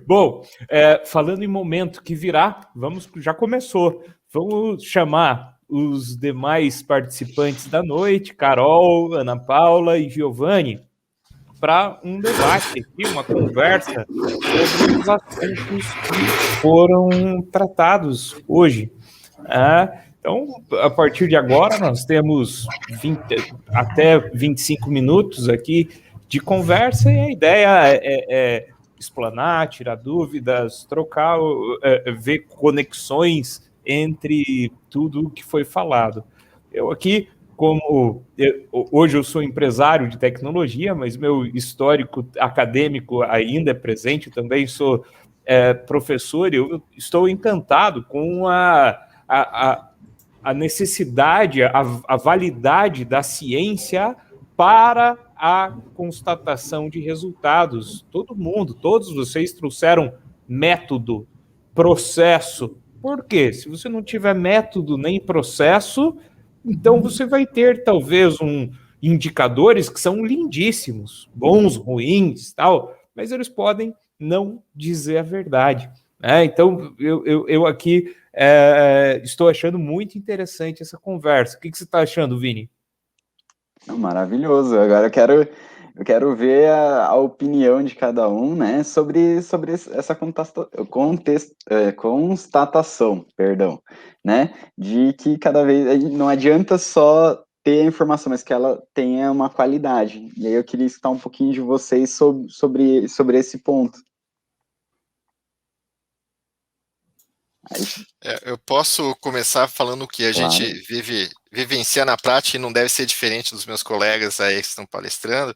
Bom, falando em momento que virá, já começou. Vamos chamar os demais participantes da noite, Carol, Ana Paula e Giovanni, para um debate aqui, uma conversa sobre os assuntos que foram tratados hoje. Então, a partir de agora, nós temos até 25 minutos aqui de conversa e a ideia é explanar, tirar dúvidas, trocar, ver conexões entre tudo o que foi falado. Eu aqui, hoje eu sou empresário de tecnologia, mas meu histórico acadêmico ainda é presente, eu também sou professor e eu estou encantado com a necessidade, a validade da ciência para a constatação de resultados. Todos vocês trouxeram método, processo. Por quê? Se você não tiver método nem processo, então você vai ter talvez indicadores que são lindíssimos, bons, ruins, tal, mas eles podem não dizer a verdade. Então, eu aqui estou achando muito interessante essa conversa. O que você está achando, Vini? Maravilhoso. Agora eu quero ver a opinião de cada um, né, sobre essa constatação, perdão, né, de que cada vez não adianta só ter a informação, mas que ela tenha uma qualidade. E aí eu queria escutar um pouquinho de vocês sobre esse ponto. Eu posso começar falando que a gente vivencia na prática e não deve ser diferente dos meus colegas aí que estão palestrando.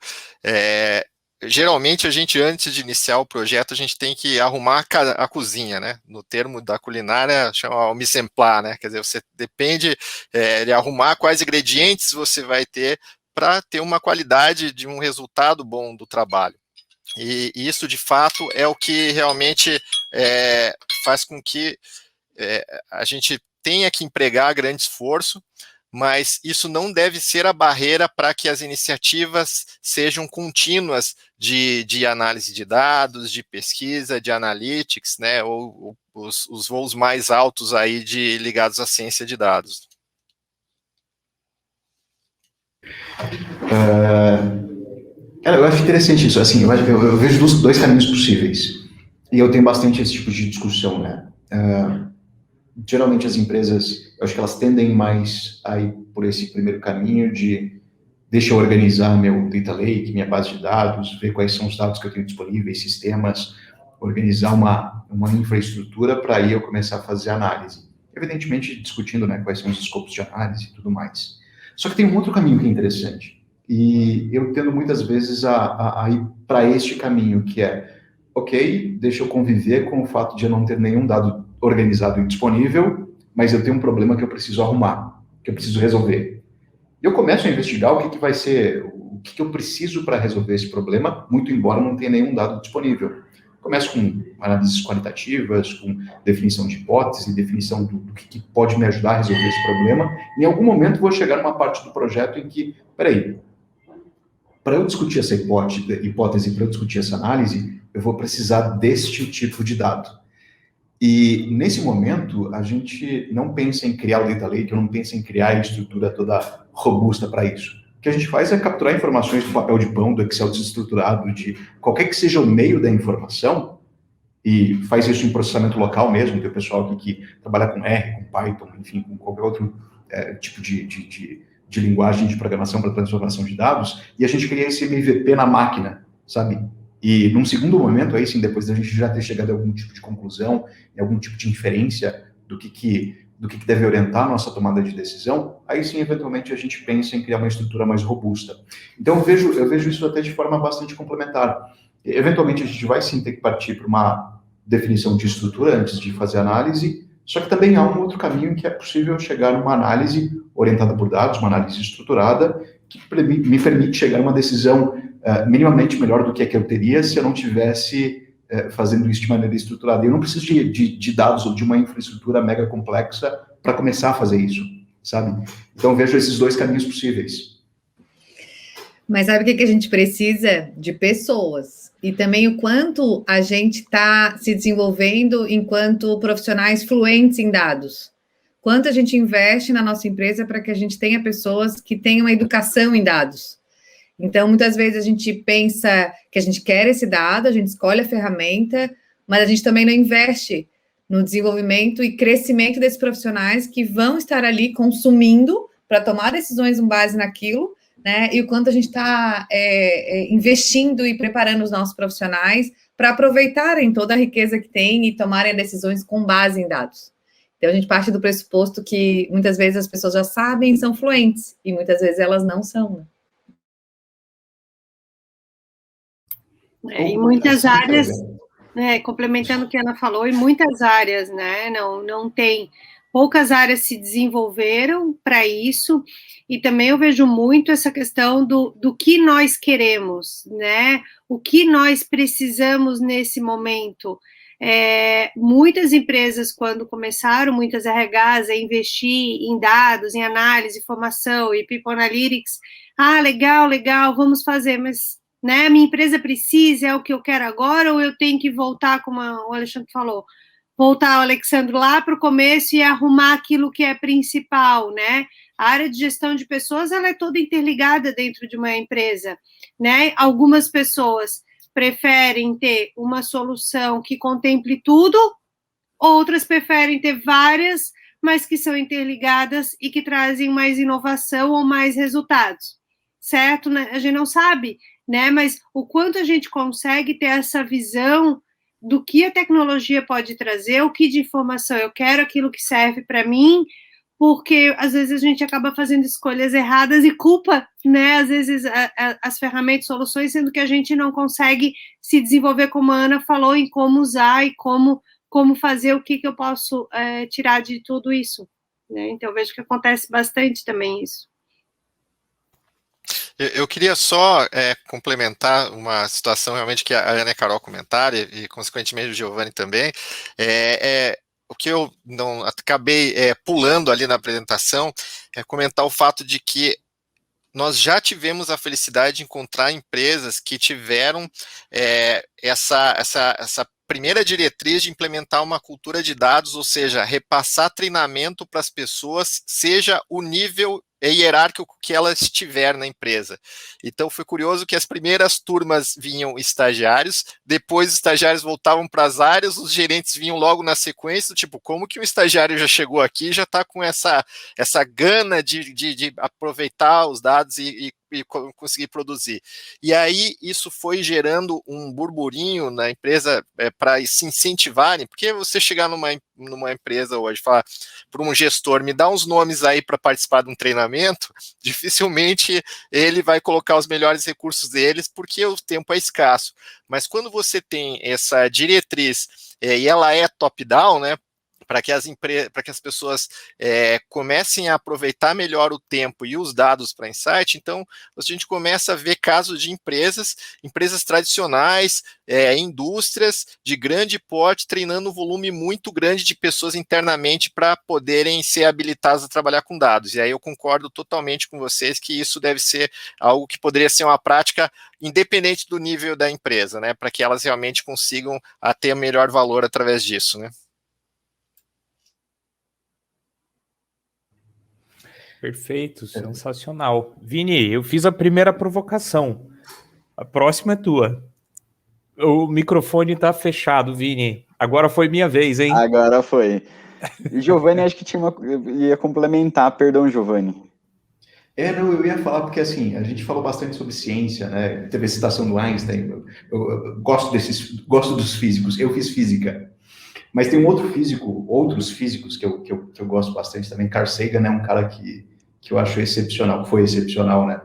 Geralmente, a gente, antes de iniciar o projeto, a gente tem que arrumar a cozinha, né? No termo da culinária, chama o mise en place, né? Quer dizer, você depende de arrumar quais ingredientes você vai ter para ter uma qualidade de um resultado bom do trabalho. E isso, de fato, é o que realmente faz com que a gente tenha que empregar grande esforço, mas isso não deve ser a barreira para que as iniciativas sejam contínuas de análise de dados, de pesquisa, de analytics, né, ou os voos mais altos aí ligados à ciência de dados. Eu acho interessante isso. Assim, eu vejo dois caminhos possíveis. E eu tenho bastante esse tipo de discussão, né? Geralmente as empresas, eu acho que elas tendem mais a ir por esse primeiro caminho de deixa eu organizar meu data lake, minha base de dados, ver quais são os dados que eu tenho disponíveis, sistemas, organizar uma infraestrutura para aí eu começar a fazer análise. Evidentemente, discutindo, né, quais são os escopos de análise e tudo mais. Só que tem um outro caminho que é interessante. E eu tendo muitas vezes a ir para este caminho, que é, ok, deixa eu conviver com o fato de eu não ter nenhum dado organizado e disponível, mas eu tenho um problema que eu preciso arrumar, que eu preciso resolver. E eu começo a investigar o que vai ser, o que eu preciso para resolver esse problema, muito embora não tenha nenhum dado disponível. Começo com análises qualitativas, com definição de hipótese, definição do que pode me ajudar a resolver esse problema. Em algum momento vou chegar numa parte do projeto em que, peraí, para eu discutir essa hipótese, para eu discutir essa análise, eu vou precisar deste tipo de dado. E, nesse momento, a gente não pensa em criar o data lake, não pensa em criar a estrutura toda robusta para isso. O que a gente faz é capturar informações do papel de pão, do Excel desestruturado, de qualquer que seja o meio da informação, e faz isso em processamento local mesmo, tem o pessoal aqui que trabalha com R, com Python, enfim, com qualquer outro tipo de linguagem de programação para transformação de dados, e a gente cria esse MVP na máquina, sabe? E num segundo momento, aí sim, depois da gente já ter chegado a algum tipo de conclusão, em algum tipo de inferência do que deve orientar a nossa tomada de decisão, aí sim, eventualmente, a gente pensa em criar uma estrutura mais robusta. Então, eu vejo isso até de forma bastante complementar. Eventualmente, a gente vai sim ter que partir para uma definição de estrutura antes de fazer análise, só que também há um outro caminho que é possível chegar numa análise orientada por dados, uma análise estruturada, que me permite chegar a uma decisão minimamente melhor do que a que eu teria se eu não tivesse fazendo isso de maneira estruturada. Eu não preciso de dados ou de uma infraestrutura mega complexa para começar a fazer isso, sabe? Então, vejo esses dois caminhos possíveis. Mas sabe o que a gente precisa? De pessoas. E também o quanto a gente está se desenvolvendo enquanto profissionais fluentes em dados. Quanto a gente investe na nossa empresa para que a gente tenha pessoas que tenham uma educação em dados. Então, muitas vezes a gente pensa que a gente quer esse dado, a gente escolhe a ferramenta, mas a gente também não investe no desenvolvimento e crescimento desses profissionais que vão estar ali consumindo para tomar decisões com base naquilo, né? E o quanto a gente está investindo e preparando os nossos profissionais para aproveitarem toda a riqueza que tem e tomarem decisões com base em dados. Então, a gente parte do pressuposto que muitas vezes as pessoas já sabem e são fluentes, e muitas vezes elas não são, né? Em muitas áreas, complementando o que a Ana falou, em muitas áreas, né, não tem, poucas áreas se desenvolveram para isso, e também eu vejo muito essa questão do que nós queremos, né, o que nós precisamos nesse momento. Muitas empresas, quando começaram, muitas RHs, a investir em dados, em análise, formação e People Analytics, legal, vamos fazer, mas, né, minha empresa precisa, é o que eu quero agora, ou eu tenho que voltar, como o Alexandre falou, voltar o Alexandre lá para o começo e arrumar aquilo que é principal, né? A área de gestão de pessoas, ela é toda interligada dentro de uma empresa, né? Algumas pessoas preferem ter uma solução que contemple tudo, outras preferem ter várias, mas que são interligadas e que trazem mais inovação ou mais resultados, certo? A gente não sabe, né? Mas o quanto a gente consegue ter essa visão do que a tecnologia pode trazer, o que de informação eu quero, aquilo que serve para mim, porque às vezes a gente acaba fazendo escolhas erradas e culpa, né, às vezes as ferramentas, soluções, sendo que a gente não consegue se desenvolver, como a Ana falou, em como usar e como fazer, o que eu posso tirar de tudo isso, né? Então eu vejo que acontece bastante também isso. Eu queria só complementar uma situação realmente que a Ana e a Carol comentaram, e consequentemente o Giovanni também, o que eu não acabei pulando ali na apresentação é comentar o fato de que nós já tivemos a felicidade de encontrar empresas que tiveram essa primeira diretriz de implementar uma cultura de dados, ou seja, repassar treinamento para as pessoas, seja o nível hierárquico que ela estiver na empresa. Então foi curioso que as primeiras turmas vinham estagiários, depois os estagiários voltavam para as áreas, os gerentes vinham logo na sequência, tipo, como que um estagiário já chegou aqui e já está com essa gana de aproveitar os dados e conseguir produzir. E aí isso foi gerando um burburinho na empresa para se incentivarem, porque você chegar numa empresa hoje, falar para um gestor, me dá uns nomes aí para participar de um treinamento, dificilmente ele vai colocar os melhores recursos deles, porque o tempo é escasso. Mas quando você tem essa diretriz, e ela é top-down, né, para que as pessoas comecem a aproveitar melhor o tempo e os dados para insight, então a gente começa a ver casos de empresas tradicionais, indústrias de grande porte, treinando um volume muito grande de pessoas internamente para poderem ser habilitadas a trabalhar com dados. E aí eu concordo totalmente com vocês que isso deve ser algo que poderia ser uma prática independente do nível da empresa, né, para que elas realmente consigam ter melhor valor através disso, né. Perfeito, sensacional. Vini, eu fiz a primeira provocação. A próxima é tua. O microfone tá fechado, Vini. Agora foi minha vez, hein? Agora foi. E Giovanni, acho que ia complementar, perdão, Giovanni. Não, eu ia falar porque, assim, a gente falou bastante sobre ciência, né? Teve a citação do Einstein. Eu gosto dos físicos. Eu fiz física. Mas tem outros físicos que eu gosto bastante também. Carl Sagan é um cara que eu acho excepcional, foi excepcional, né?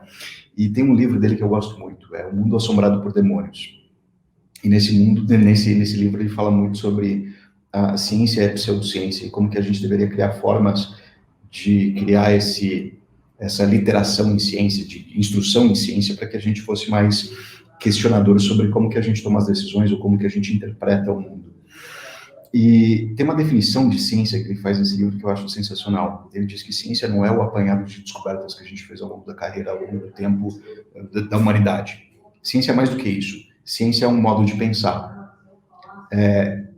E tem um livro dele que eu gosto muito, é O Mundo Assombrado por Demônios. E nesse livro ele fala muito sobre a ciência e a pseudociência, e como que a gente deveria criar formas de criar essa literação em ciência, de instrução em ciência, para que a gente fosse mais questionador sobre como que a gente toma as decisões ou como que a gente interpreta o mundo. E tem uma definição de ciência que ele faz nesse livro que eu acho sensacional. Ele diz que ciência não é o apanhado de descobertas que a gente fez ao longo da carreira, ao longo do tempo da humanidade. Ciência é mais do que isso. ciência é um modo de pensar.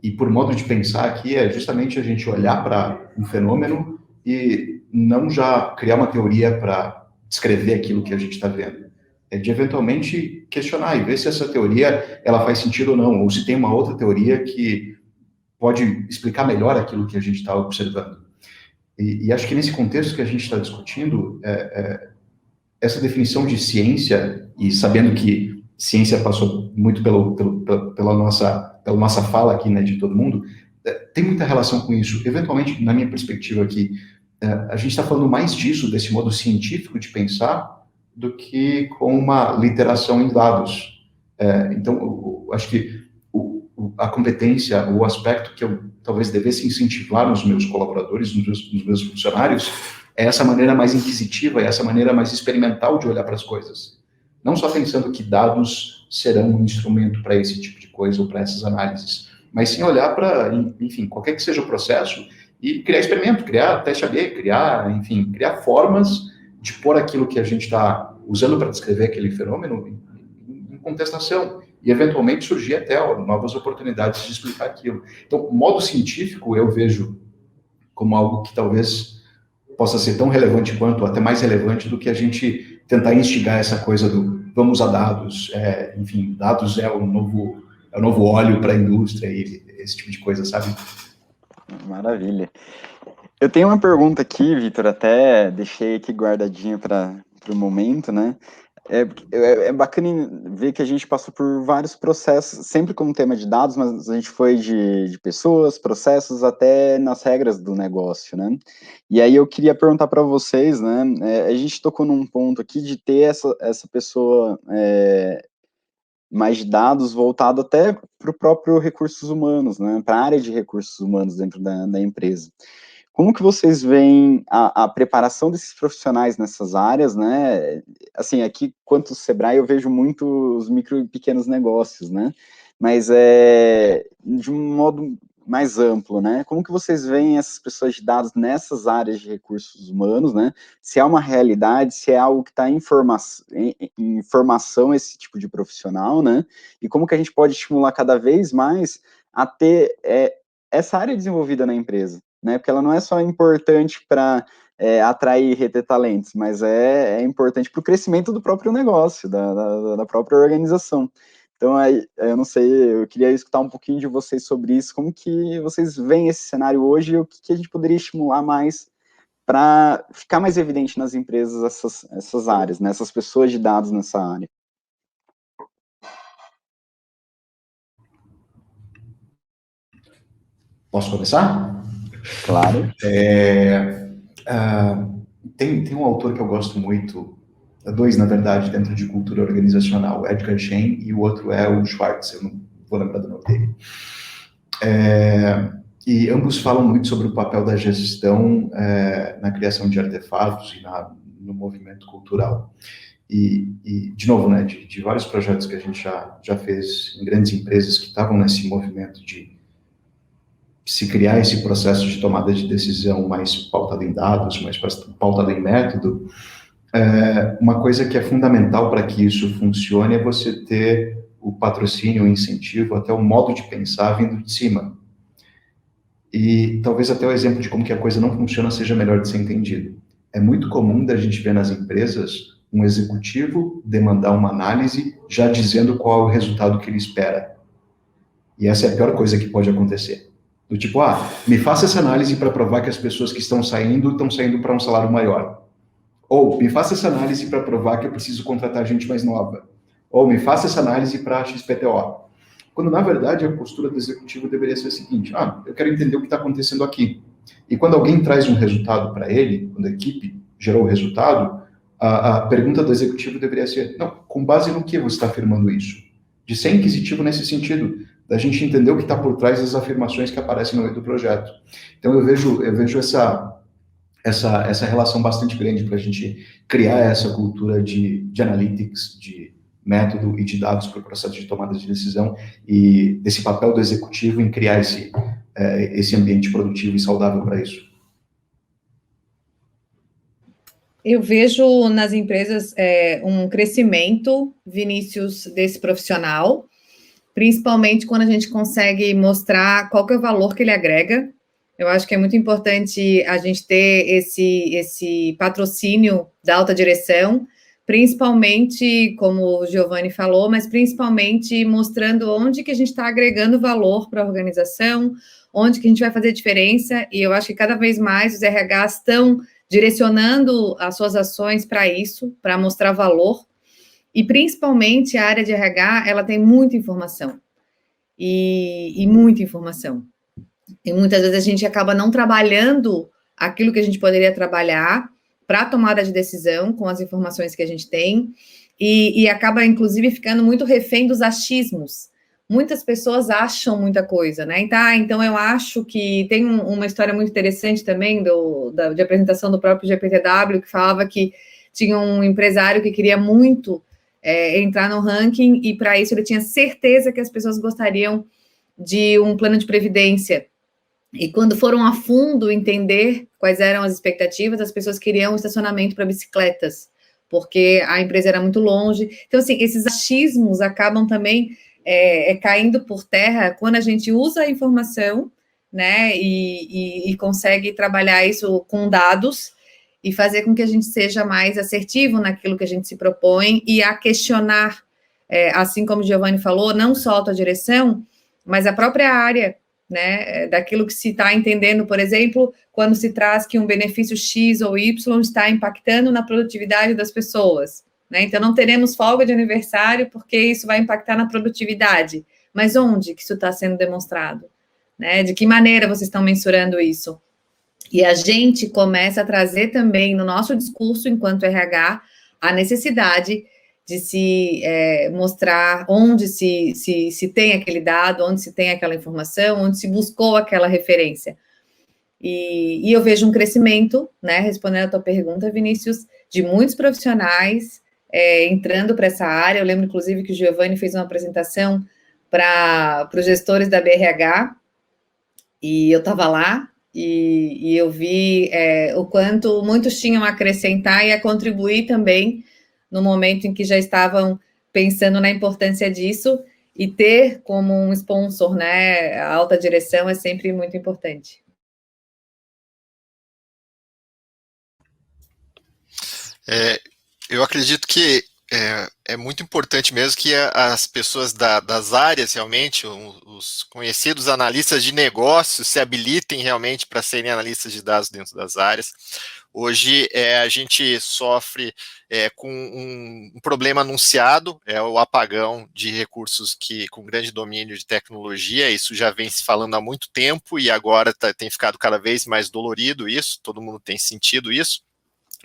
E por modo de pensar aqui é justamente a gente olhar para um fenômeno e não já criar uma teoria para descrever aquilo que a gente está vendo. É de eventualmente questionar e ver se essa teoria ela faz sentido ou não, ou se tem uma outra teoria que pode explicar melhor aquilo que a gente está observando. E acho que nesse contexto que a gente está discutindo, essa definição de ciência, e sabendo que ciência passou muito pela nossa fala aqui, né, de todo mundo, tem muita relação com isso. Eventualmente, na minha perspectiva aqui, a gente está falando mais disso, desse modo científico de pensar, do que com uma literação em dados. Então, eu acho que a competência, o aspecto que eu talvez devesse incentivar nos meus colaboradores, nos meus funcionários, é essa maneira mais inquisitiva, é essa maneira mais experimental de olhar para as coisas. Não só pensando que dados serão um instrumento para esse tipo de coisa ou para essas análises, mas sim olhar para, enfim, qualquer que seja o processo e criar experimento, criar teste AB, criar formas de pôr aquilo que a gente está usando para descrever aquele fenômeno em contestação e, eventualmente, surgir até novas oportunidades de explicar aquilo. Então, o modo científico eu vejo como algo que talvez possa ser tão relevante quanto, até mais relevante do que a gente tentar instigar essa coisa do vamos usar dados, enfim, dados é o novo óleo para a indústria e esse tipo de coisa, sabe? Maravilha. Eu tenho uma pergunta aqui, Vitor, até deixei aqui guardadinha para o momento, né? É bacana ver que a gente passou por vários processos, sempre com o tema de dados, mas a gente foi de pessoas, processos, até nas regras do negócio, né? E aí eu queria perguntar para vocês, né? A gente tocou num ponto aqui de ter essa pessoa mais de dados voltado até para o próprio recursos humanos, né? Para a área de recursos humanos dentro da empresa. Como que vocês veem a preparação desses profissionais nessas áreas, né? Assim, aqui, quanto ao Sebrae, eu vejo muito os micro e pequenos negócios, né? Mas de um modo mais amplo, né? Como que vocês veem essas pessoas de dados nessas áreas de recursos humanos, né? Se é uma realidade, se é algo que está em formação esse tipo de profissional, né? E como que a gente pode estimular cada vez mais a ter essa área desenvolvida na empresa? Né, porque ela não é só importante para atrair e reter talentos, mas é importante para o crescimento do próprio negócio, da própria organização. Então, eu não sei, eu queria escutar um pouquinho de vocês sobre isso, como que vocês veem esse cenário hoje e o que a gente poderia estimular mais para ficar mais evidente nas empresas essas áreas, né, essas pessoas de dados nessa área. Posso começar? Claro. Tem um autor que eu gosto muito, dois, na verdade, dentro de cultura organizacional, o Edgar Schein e o outro é o Schwartz, eu não vou lembrar do nome dele. E ambos falam muito sobre o papel da gestão na criação de artefatos e no movimento cultural. E de novo, né, de vários projetos que a gente já fez em grandes empresas que estavam nesse movimento de se criar esse processo de tomada de decisão mais pautado em dados, mais pautado em método, uma coisa que é fundamental para que isso funcione é você ter o patrocínio, o incentivo, até o modo de pensar vindo de cima. E talvez até o exemplo de como que a coisa não funciona seja melhor de ser entendido. É muito comum da gente ver nas empresas um executivo demandar uma análise já dizendo qual é o resultado que ele espera. E essa é a pior coisa que pode acontecer. Do tipo, me faça essa análise para provar que as pessoas que estão saindo para um salário maior. Ou, me faça essa análise para provar que eu preciso contratar gente mais nova. Ou, me faça essa análise para XPTO. Quando, na verdade, a postura do executivo deveria ser a seguinte, eu quero entender o que está acontecendo aqui. E quando alguém traz um resultado para ele, quando a equipe gerou o resultado, a pergunta do executivo deveria ser, não, com base no que você está afirmando isso? De ser inquisitivo nesse sentido, da gente entender o que está por trás das afirmações que aparecem no meio do projeto. Então, eu vejo essa relação bastante grande para a gente criar essa cultura de analytics, de método e de dados para o processo de tomada de decisão e desse papel do executivo em criar esse ambiente produtivo e saudável para isso. Eu vejo nas empresas um crescimento, Vinícius, desse profissional. principalmente quando a gente consegue mostrar qual que é o valor que ele agrega. Eu acho que é muito importante a gente ter esse patrocínio da alta direção, principalmente, como o Giovanni falou, mas principalmente mostrando onde que a gente está agregando valor para a organização, onde que a gente vai fazer diferença, e eu acho que cada vez mais os RHs estão direcionando as suas ações para isso, para mostrar valor, e principalmente a área de RH, ela tem muita informação, e muita informação. E muitas vezes a gente acaba não trabalhando aquilo que a gente poderia trabalhar para a tomada de decisão com as informações que a gente tem, e acaba, inclusive, ficando muito refém dos achismos. Muitas pessoas acham muita coisa, né? Então eu acho que tem uma história muito interessante também de apresentação do próprio GPTW, que falava que tinha um empresário que queria muito entrar no ranking, e para isso ele tinha certeza que as pessoas gostariam de um plano de previdência. E quando foram a fundo entender quais eram as expectativas, as pessoas queriam um estacionamento para bicicletas, porque a empresa era muito longe. Então, assim, esses achismos acabam também caindo por terra quando a gente usa a informação, né, e consegue trabalhar isso com dados e fazer com que a gente seja mais assertivo naquilo que a gente se propõe e a questionar, assim como o Giovanni falou, não só a autodireção, mas a própria área, né, daquilo que se está entendendo, por exemplo, quando se traz que um benefício X ou Y está impactando na produtividade das pessoas, né? Então, não teremos folga de aniversário porque isso vai impactar na produtividade. Mas onde que isso está sendo demonstrado? Né? De que maneira vocês estão mensurando isso? E a gente começa a trazer também no nosso discurso, enquanto RH, a necessidade de se mostrar onde se tem aquele dado, onde se tem aquela informação, onde se buscou aquela referência. E eu vejo um crescimento, né, respondendo a tua pergunta, Vinícius, de muitos profissionais entrando para essa área. Eu lembro, inclusive, que o Giovanni fez uma apresentação para os gestores da BRH, e eu estava lá, e eu vi o quanto muitos tinham a acrescentar e a contribuir também no momento em que já estavam pensando na importância disso, e ter como um sponsor, né, a alta direção é sempre muito importante. Eu acredito que é muito importante mesmo que as pessoas das áreas, realmente, os conhecidos analistas de negócios, se habilitem realmente para serem analistas de dados dentro das áreas. Hoje, a gente sofre com um problema anunciado, é o apagão de recursos com grande domínio de tecnologia. Isso já vem se falando há muito tempo e agora tem ficado cada vez mais dolorido isso, todo mundo tem sentido isso.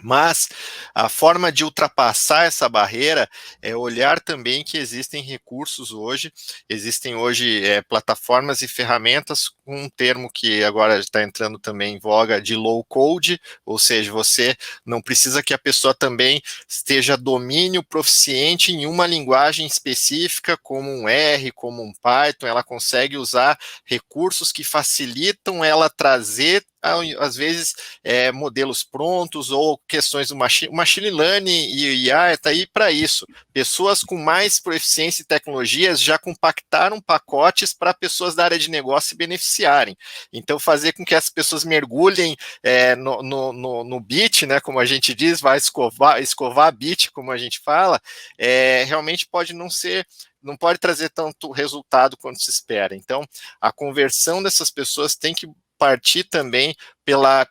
Mas a forma de ultrapassar essa barreira é olhar também que existem recursos hoje, existem hoje plataformas e ferramentas com um termo que agora está entrando também em voga de low code, ou seja, você não precisa que a pessoa também esteja domínio proficiente em uma linguagem específica, como um R, como um Python. Ela consegue usar recursos que facilitam ela trazer, às vezes, modelos prontos ou questões do machine learning, e IA está aí para isso. Pessoas com mais proficiência em tecnologias já compactaram pacotes para pessoas da área de negócio se beneficiarem. Então, fazer com que as pessoas mergulhem no bit, né, como a gente diz, vai escovar bit, como a gente fala, realmente pode não pode trazer tanto resultado quanto se espera. Então, a conversão dessas pessoas tem que partir também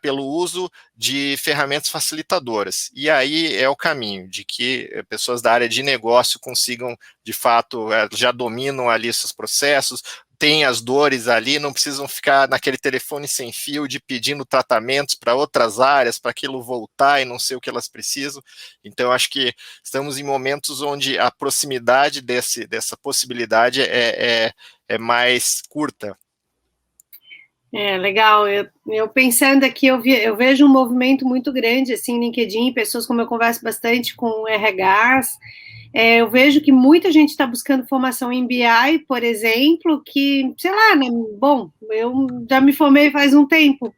pelo uso de ferramentas facilitadoras. E aí é o caminho de que pessoas da área de negócio consigam, de fato, já dominam ali seus processos, têm as dores ali, não precisam ficar naquele telefone sem fio de pedindo tratamentos para outras áreas, para aquilo voltar e não sei o que elas precisam. Então, acho que estamos em momentos onde a proximidade dessa possibilidade é mais curta. Legal. Eu pensando aqui, eu vejo um movimento muito grande, assim, no LinkedIn, pessoas como eu converso bastante com RHs, eu vejo que muita gente está buscando formação em BI, por exemplo, que, sei lá, né, bom, eu já me formei faz um tempo,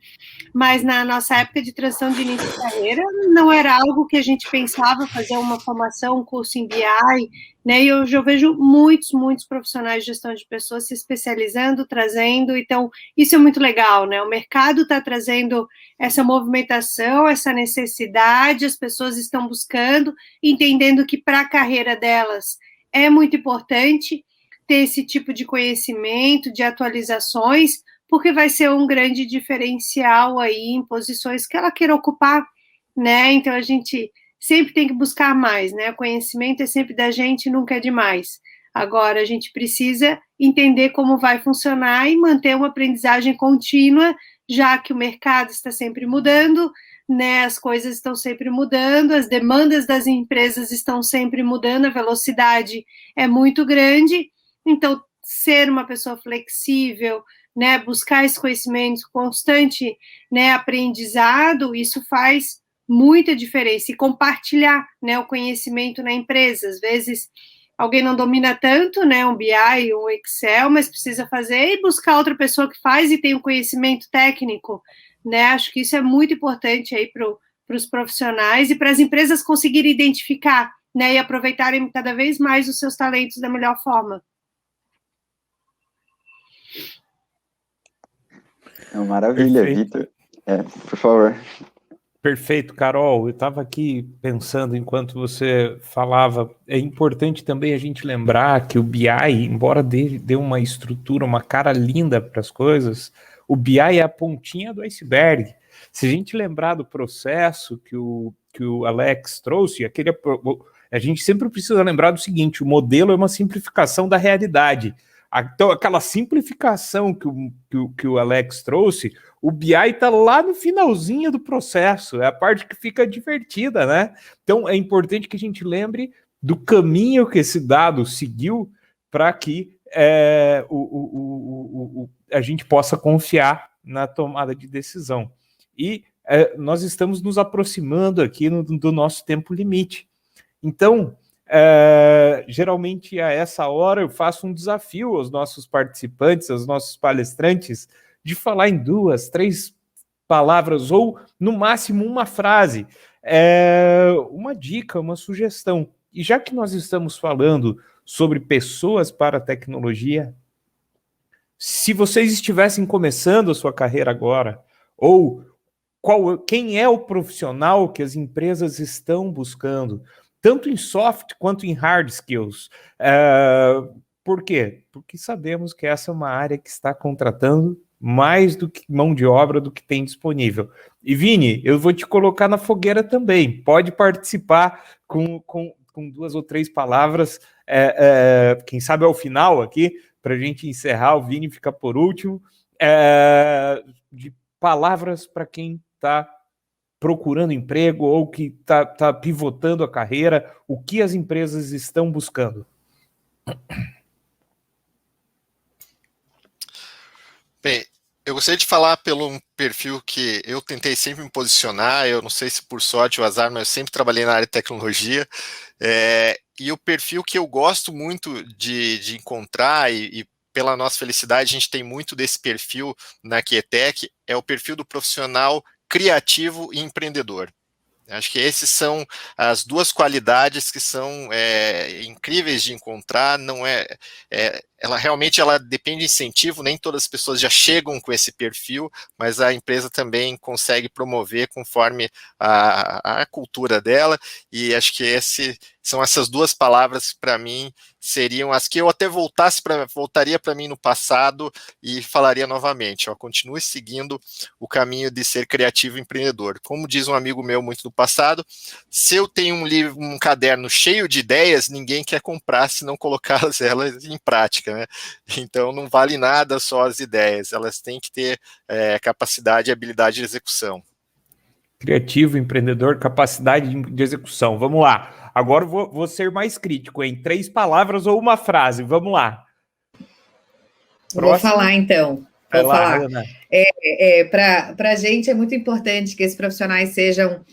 mas na nossa época de transição de início de carreira, não era algo que a gente pensava fazer uma formação, um curso em BI, né? E eu vejo muitos profissionais de gestão de pessoas se especializando, trazendo, então isso é muito legal, né? O mercado está trazendo essa movimentação, essa necessidade, as pessoas estão buscando, entendendo que para a carreira delas é muito importante ter esse tipo de conhecimento, de atualizações, porque vai ser um grande diferencial aí em posições que ela queira ocupar, né? Então a gente sempre tem que buscar mais, né? O conhecimento é sempre da gente, nunca é demais. Agora a gente precisa entender como vai funcionar e manter uma aprendizagem contínua, já que o mercado está sempre mudando, né? As coisas estão sempre mudando, as demandas das empresas estão sempre mudando, a velocidade é muito grande. Então, ser uma pessoa flexível, né, buscar esse conhecimento constante, né, aprendizado, isso faz muita diferença. E compartilhar, né, o conhecimento na empresa. Às vezes, alguém não domina tanto, né, um BI, um Excel, mas precisa fazer e buscar outra pessoa que faz e tem um conhecimento técnico, né? Acho que isso é muito importante aí para os profissionais e para as empresas conseguirem identificar, né, e aproveitarem cada vez mais os seus talentos da melhor forma. Maravilha, Vitor. Por favor. Perfeito, Carol. Eu estava aqui pensando enquanto você falava, é importante também a gente lembrar que o BI, embora dê uma estrutura, uma cara linda para as coisas, o BI é a pontinha do iceberg. Se a gente lembrar do processo que o Alex trouxe, a gente sempre precisa lembrar do seguinte: o modelo é uma simplificação da realidade. Então, aquela simplificação que o Alex trouxe, o BI está lá no finalzinho do processo, é a parte que fica divertida, né? Então, é importante que a gente lembre do caminho que esse dado seguiu para que a gente possa confiar na tomada de decisão. E nós estamos nos aproximando aqui do nosso tempo limite. Então, geralmente a essa hora eu faço um desafio aos nossos participantes, aos nossos palestrantes, de falar em 2, 3 palavras ou no máximo uma frase, uma dica, uma sugestão. E já que nós estamos falando sobre pessoas para a tecnologia, se vocês estivessem começando a sua carreira agora, ou quem é o profissional que as empresas estão buscando, tanto em soft quanto em hard skills. Por quê? Porque sabemos que essa é uma área que está contratando mais do que mão de obra do que tem disponível. E Vini, eu vou te colocar na fogueira também. Pode participar com 2 ou 3 palavras, quem sabe ao final aqui, para a gente encerrar, o Vini fica por último, de palavras para quem está procurando emprego ou que está pivotando a carreira, o que as empresas estão buscando? Bem, eu gostaria de falar pelo um perfil que eu tentei sempre me posicionar, eu não sei se por sorte ou azar, mas eu sempre trabalhei na área de tecnologia, e o perfil que eu gosto muito de encontrar, e pela nossa felicidade a gente tem muito desse perfil na Quietec, é o perfil do profissional criativo e empreendedor. Acho que esses são as 2 qualidades que são incríveis de encontrar. Não ela realmente depende de incentivo, nem todas as pessoas já chegam com esse perfil, mas a empresa também consegue promover conforme a cultura dela, e acho que são essas 2 palavras para mim seriam as que eu até voltaria para mim no passado e falaria novamente, continue seguindo o caminho de ser criativo e empreendedor. Como diz um amigo meu muito do passado, se eu tenho um caderno cheio de ideias, ninguém quer comprar se não colocá-las em prática, né? Então não vale nada só as ideias, elas têm que ter capacidade e habilidade de execução. Criativo, empreendedor, capacidade de execução. Vamos lá. Agora vou ser mais crítico, em 3 palavras ou uma frase. Vamos lá. Vou falar, então. Vai Vou lá, falar. Ana. Para a gente é muito importante que esses profissionais sejam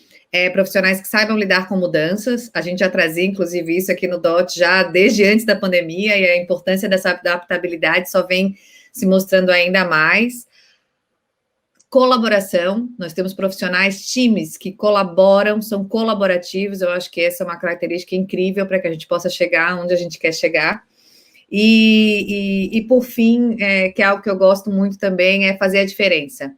profissionais que saibam lidar com mudanças. A gente já trazia, inclusive, isso aqui no DOT já desde antes da pandemia, e a importância dessa adaptabilidade só vem se mostrando ainda mais. Colaboração, nós temos profissionais, times que colaboram, são colaborativos, eu acho que essa é uma característica incrível para que a gente possa chegar onde a gente quer chegar. E por fim, que é algo que eu gosto muito também, é fazer a diferença.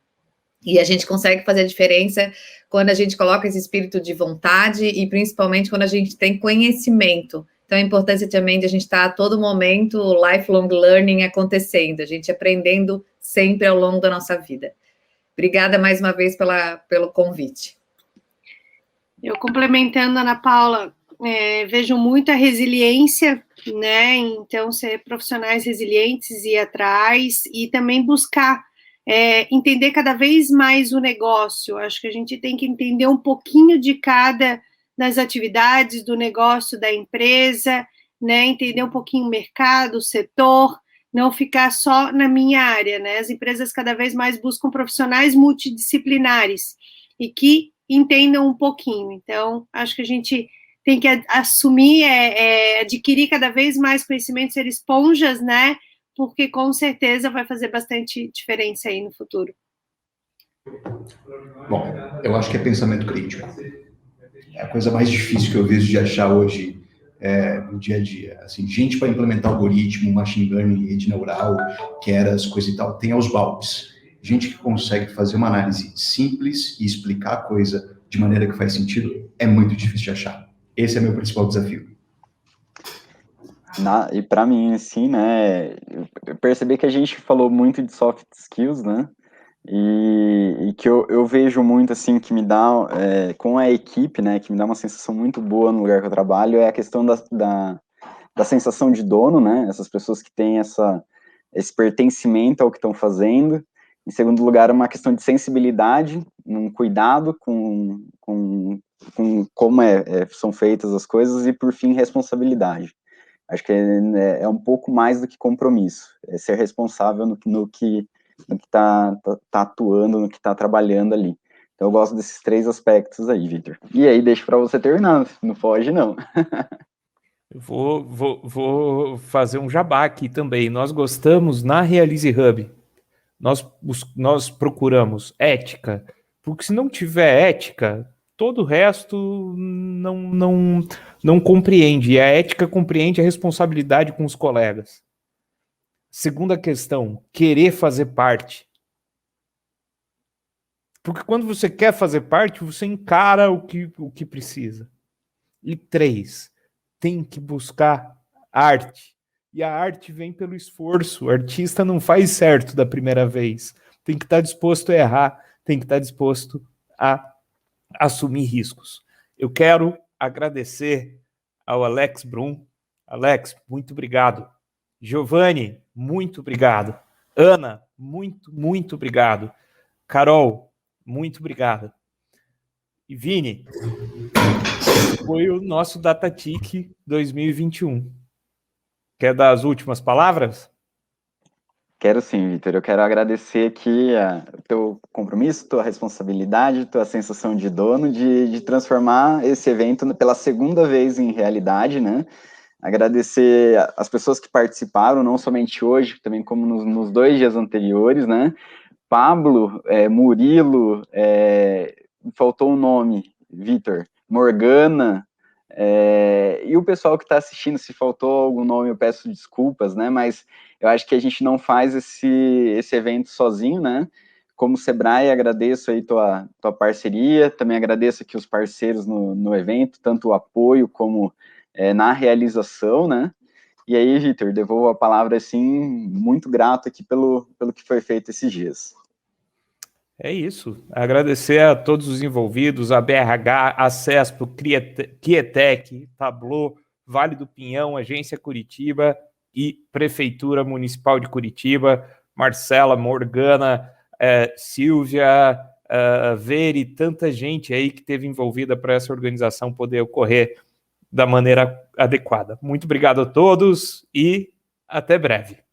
E a gente consegue fazer a diferença quando a gente coloca esse espírito de vontade e principalmente quando a gente tem conhecimento. Então, a importância também de a gente estar a todo momento, o lifelong learning acontecendo, a gente aprendendo sempre ao longo da nossa vida. Obrigada mais uma vez pelo convite. Eu complementando a Ana Paula, vejo muita resiliência, né? Então, ser profissionais resilientes, ir atrás e também buscar entender cada vez mais o negócio. Acho que a gente tem que entender um pouquinho de cada das atividades do negócio da empresa, né? Entender um pouquinho o mercado, o setor, não ficar só na minha área, né? As empresas cada vez mais buscam profissionais multidisciplinares e que entendam um pouquinho. Então, acho que a gente tem que assumir, adquirir cada vez mais conhecimento, ser esponjas, né? Porque com certeza vai fazer bastante diferença aí no futuro. Bom, eu acho que é pensamento crítico. É a coisa mais difícil que eu vejo de achar hoje no dia a dia. Assim, gente para implementar algoritmo, machine learning, rede neural, keras, coisa e tal, tem aos baldes. Gente que consegue fazer uma análise simples e explicar a coisa de maneira que faz sentido é muito difícil de achar. Esse é meu principal desafio. E para mim, assim, né, eu percebi que a gente falou muito de soft skills, né, e que eu vejo muito, assim, que me dá, com a equipe, né, que me dá uma sensação muito boa no lugar que eu trabalho, é a questão da sensação de dono, né, essas pessoas que têm esse pertencimento ao que estão fazendo. Em segundo lugar, uma questão de sensibilidade, um cuidado com como são feitas as coisas, e por fim, responsabilidade. Acho que é um pouco mais do que compromisso, é ser responsável no que tá atuando, no que está trabalhando ali. Então eu gosto desses 3 aspectos aí, Victor. E aí, deixa para você terminar, não foge não. Vou fazer um jabá aqui também. Nós gostamos na Realize Hub, nós procuramos ética, porque se não tiver ética, todo o resto não compreende. E a ética compreende a responsabilidade com os colegas. Segunda questão, querer fazer parte. Porque quando você quer fazer parte, você encara o que precisa. E 3, tem que buscar arte. E a arte vem pelo esforço. O artista não faz certo da primeira vez. Tem que estar disposto a errar, tem que estar disposto a assumir riscos. Eu quero agradecer ao Alex Brum. Alex, muito obrigado. Giovanni, muito obrigado. Ana, muito obrigado. Carol, muito obrigado. E Vini, foi o nosso DataTIC 2021. Quer dar as últimas palavras? Quero sim, Victor. Eu quero agradecer aqui o teu compromisso, tua responsabilidade, tua sensação de dono de transformar esse evento pela segunda vez em realidade, né? Agradecer as pessoas que participaram, não somente hoje, também como nos 2 dias anteriores, né? Pablo, Murilo, faltou um nome, Victor, Morgana, e o pessoal que está assistindo, se faltou algum nome, eu peço desculpas, né? Mas eu acho que a gente não faz esse evento sozinho, né? Como Sebrae, agradeço aí tua parceria, também agradeço aqui os parceiros no evento, tanto o apoio como na realização, né? E aí, Victor, devolvo a palavra, assim, muito grato aqui pelo que foi feito esses dias. É isso. Agradecer a todos os envolvidos, a BRH, a CESPO, Quietec, Tableau, Vale do Pinhão, Agência Curitiba e Prefeitura Municipal de Curitiba, Marcela, Morgana, Silvia, Veri, tanta gente aí que esteve envolvida para essa organização poder ocorrer da maneira adequada. Muito obrigado a todos e até breve.